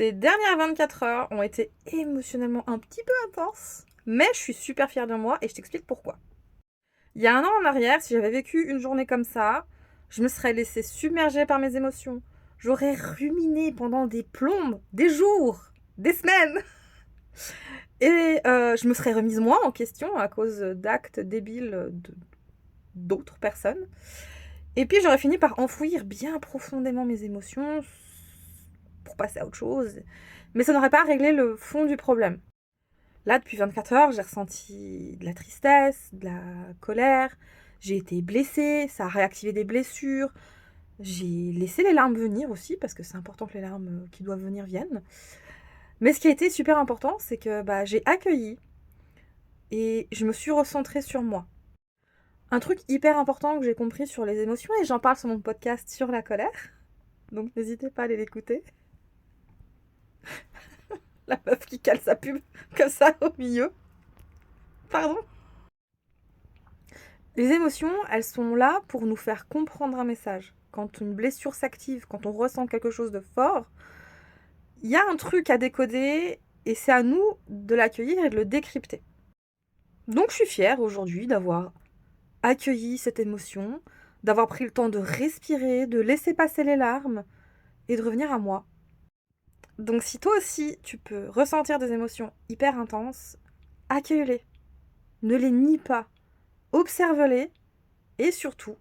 Ces dernières 24 heures ont été émotionnellement un petit peu intenses, mais je suis super fière de moi et je t'explique pourquoi. Il y a un an en arrière, si j'avais vécu une journée comme ça, je me serais laissée submerger par mes émotions. J'aurais ruminé pendant des plombes, des jours, des semaines. Et je me serais remise moi en question à cause d'actes débiles d'autres personnes. Et puis j'aurais fini par enfouir bien profondément mes émotions pour passer à autre chose. Mais ça n'aurait pas réglé le fond du problème. Là, depuis 24 heures, j'ai ressenti de la tristesse, de la colère. J'ai été blessée, ça a réactivé des blessures. J'ai laissé les larmes venir aussi, parce que c'est important que les larmes qui doivent venir viennent. Mais ce qui a été super important, c'est que j'ai accueilli et je me suis recentrée sur moi. Un truc hyper important que j'ai compris sur les émotions, et j'en parle sur mon podcast sur la colère, donc n'hésitez pas à aller l'écouter. La meuf qui cale sa pub comme ça au milieu. Pardon. Les émotions, elles sont là pour nous faire comprendre un message. Quand une blessure s'active, quand on ressent quelque chose de fort, il y a un truc à décoder et c'est à nous de l'accueillir et de le décrypter. Donc je suis fière aujourd'hui d'avoir accueilli cette émotion, d'avoir pris le temps de respirer, de laisser passer les larmes et de revenir à moi. Donc si toi aussi tu peux ressentir des émotions hyper intenses, accueille-les. Ne les nie pas. Observe-les et surtout,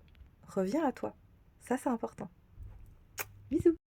reviens à toi. Ça, c'est important. Bisous.